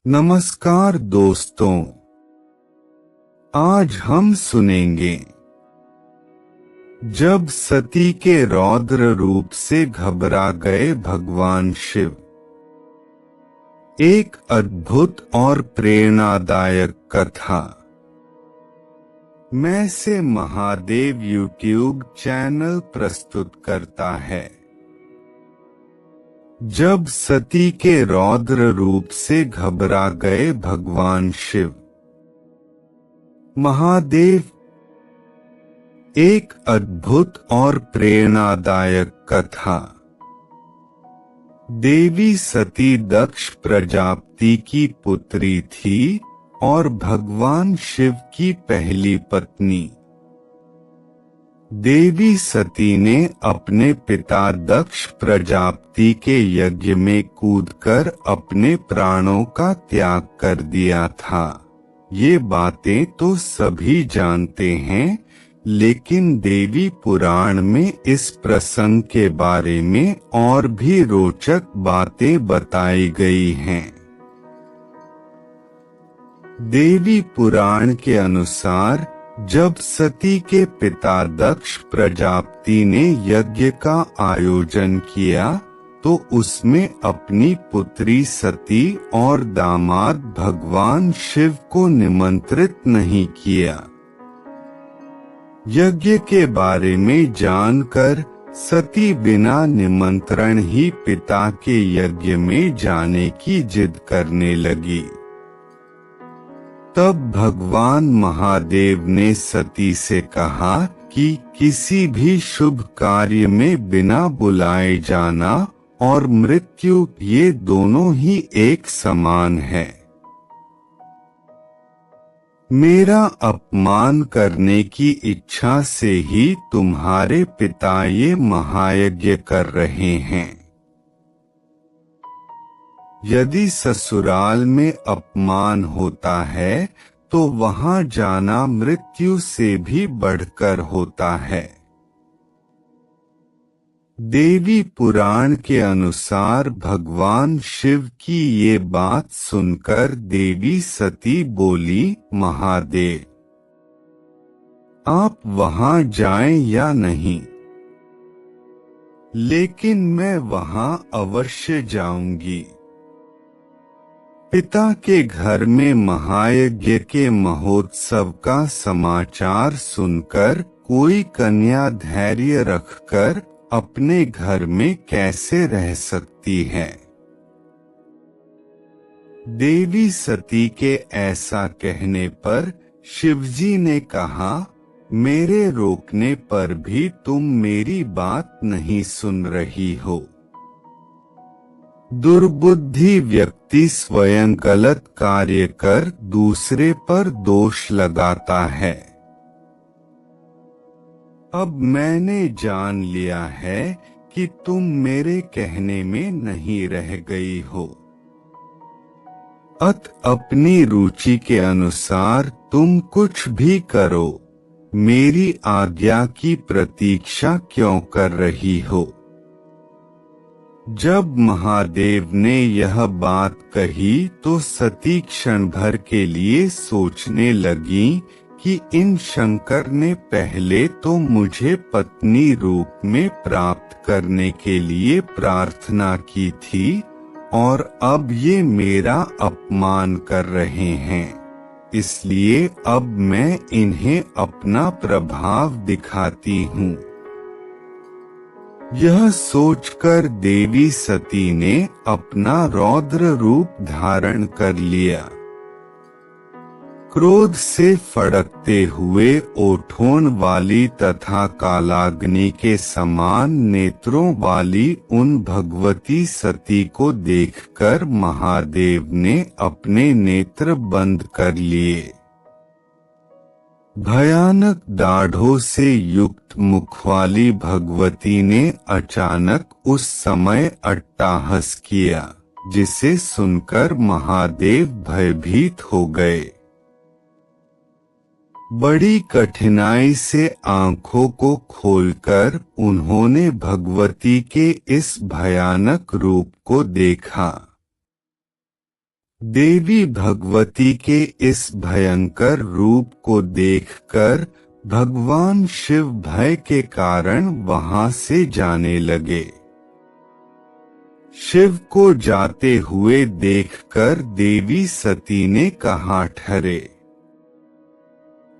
नमस्कार दोस्तों, आज हम सुनेंगे जब सती के रौद्र रूप से घबरा गए भगवान शिव। एक अद्भुत और प्रेरणादायक कथा। मैं से महादेव यूट्यूब चैनल प्रस्तुत करता है। जब सती के रौद्र रूप से घबरा गए भगवान शिव। महादेव। एक अद्भुत और प्रेरणादायक कथा। देवी सती दक्ष प्रजापति की पुत्री थी और भगवान शिव की पहली पत्नी। देवी सती ने अपने पिता दक्ष प्रजापति के यज्ञ में कूदकर अपने प्राणों का त्याग कर दिया था। ये बातें तो सभी जानते हैं, लेकिन देवी पुराण में इस प्रसंग के बारे में और भी रोचक बातें बताई गई हैं। देवी पुराण के अनुसार जब सती के पिता दक्ष प्रजापति ने यज्ञ का आयोजन किया तो उसमें अपनी पुत्री सती और दामाद भगवान शिव को निमंत्रित नहीं किया। यज्ञ के बारे में जानकर सती बिना निमंत्रण ही पिता के यज्ञ में जाने की जिद करने लगी। तब भगवान महादेव ने सती से कहा कि किसी भी शुभ कार्य में बिना बुलाए जाना और मृत्यु, ये दोनों ही एक समान है। मेरा अपमान करने की इच्छा से ही तुम्हारे पिता ये महायज्ञ कर रहे हैं। यदि ससुराल में अपमान होता है तो वहां जाना मृत्यु से भी बढ़कर होता है। देवी पुराण के अनुसार भगवान शिव की ये बात सुनकर देवी सती बोली, महादेव, आप वहां जाएं या नहीं, लेकिन मैं वहां अवश्य जाऊंगी। पिता के घर में महायज्ञ के महोत्सव का समाचार सुनकर कोई कन्या धैर्य रखकर अपने घर में कैसे रह सकती है। देवी सती के ऐसा कहने पर शिवजी ने कहा, मेरे रोकने पर भी तुम मेरी बात नहीं सुन रही हो। दुर्बुद्धि व्यक्ति स्वयं गलत कार्य कर दूसरे पर दोष लगाता है। अब मैंने जान लिया है कि तुम मेरे कहने में नहीं रह गई हो। अपनी रुचि के अनुसार तुम कुछ भी करो, मेरी आज्ञा की प्रतीक्षा क्यों कर रही हो। जब महादेव ने यह बात कही तो सती क्षण भर के लिए सोचने लगी कि इन शंकर ने पहले तो मुझे पत्नी रूप में प्राप्त करने के लिए प्रार्थना की थी और अब ये मेरा अपमान कर रहे हैं, इसलिए अब मैं इन्हें अपना प्रभाव दिखाती हूँ। यह सोचकर देवी सती ने अपना रौद्र रूप धारण कर लिया। क्रोध से फड़कते हुए ओठों वाली तथा कालाग्नि के समान नेत्रों वाली उन भगवती सती को देखकर महादेव ने अपने नेत्र बंद कर लिए। भयानक दाढ़ों से युक्त मुख वाली भगवती ने अचानक उस समय अट्टहास किया, जिसे सुनकर महादेव भयभीत हो गए। बड़ी कठिनाई से आंखों को खोलकर उन्होंने भगवती के इस भयानक रूप को देखा। देवी भगवती के इस भयंकर रूप को देखकर भगवान शिव भय के कारण वहां से जाने लगे। शिव को जाते हुए देखकर देवी सती ने कहा, ठहरे।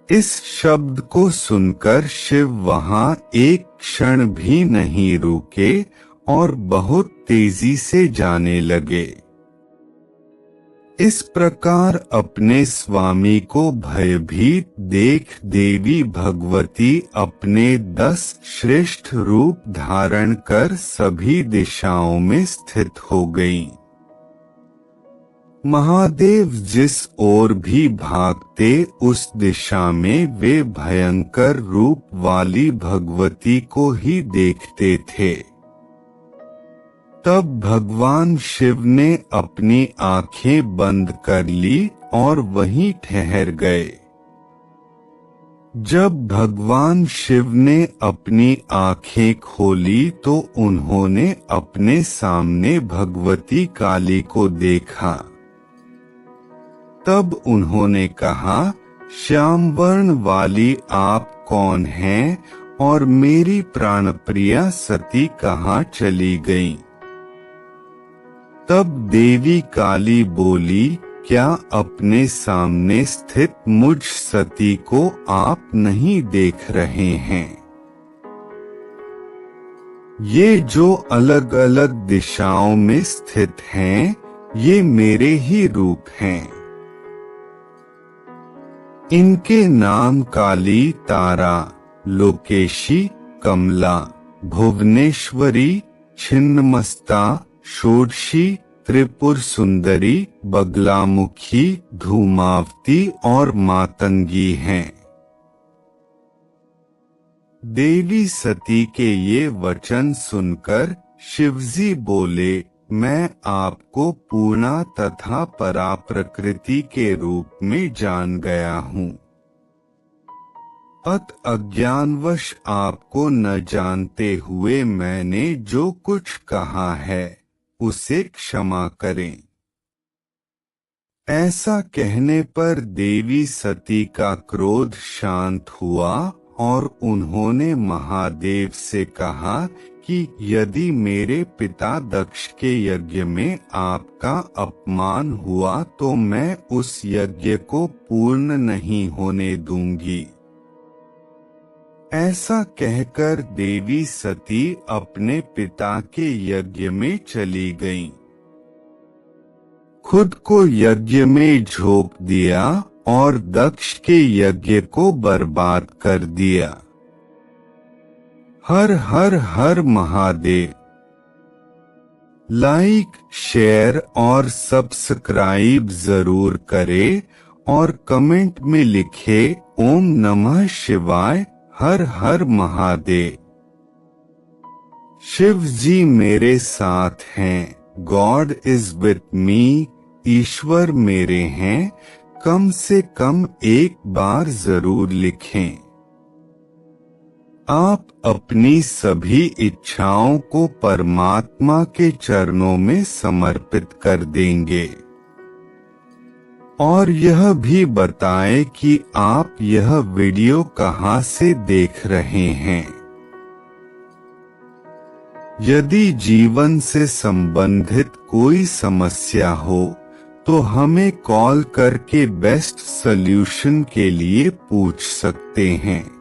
इस शब्द को सुनकर शिव वहां एक क्षण भी नहीं रुके और बहुत तेजी से जाने लगे। इस प्रकार अपने स्वामी को भयभीत देख देवी भगवती अपने 10 श्रेष्ठ रूप धारण कर सभी दिशाओं में स्थित हो गईं। महादेव जिस ओर भी भागते उस दिशा में वे भयंकर रूप वाली भगवती को ही देखते थे। तब भगवान शिव ने अपनी आंखें बंद कर ली और वहीं ठहर गए। जब भगवान शिव ने अपनी आंखें खोली तो उन्होंने अपने सामने भगवती काली को देखा। तब उन्होंने कहा, श्याम वर्ण वाली आप कौन हैं और मेरी प्राणप्रिया सती कहाँ चली गईं? तब देवी काली बोली, क्या अपने सामने स्थित मुझ सती को आप नहीं देख रहे हैं? ये जो अलग अलग दिशाओं में स्थित हैं, ये मेरे ही रूप हैं। इनके नाम काली, तारा, लोकेशी, कमला, भुवनेश्वरी, छिन्नमस्ता, षोडशी, त्रिपुर सुंदरी, बगलामुखी, धूमावती और मातंगी हैं। देवी सती के ये वचन सुनकर शिवजी बोले, मैं आपको पूर्णा तथा परा प्रकृति के रूप में जान गया हूँ। अज्ञानवश आपको न जानते हुए मैंने जो कुछ कहा है उसे क्षमा करें। ऐसा कहने पर देवी सती का क्रोध शांत हुआ और उन्होंने महादेव से कहा कि यदि मेरे पिता दक्ष के यज्ञ में आपका अपमान हुआ तो मैं उस यज्ञ को पूर्ण नहीं होने दूंगी। ऐसा कहकर देवी सती अपने पिता के यज्ञ में चली गईं। खुद को यज्ञ में झोंक दिया और दक्ष के यज्ञ को बर्बाद कर दिया। हर हर हर महादेव। लाइक, शेयर और सब्सक्राइब जरूर करें और कमेंट में लिखे ओम नमः शिवाय, हर हर महादेव। शिव जी मेरे साथ हैं, गॉड इज विथ मी, ईश्वर मेरे हैं, कम से कम एक बार जरूर लिखें। आप अपनी सभी इच्छाओं को परमात्मा के चरणों में समर्पित कर देंगे और यह भी बताएं कि आप यह वीडियो कहां से देख रहे हैं। यदि जीवन से संबंधित कोई समस्या हो तो हमें कॉल करके बेस्ट सॉल्यूशन के लिए पूछ सकते हैं।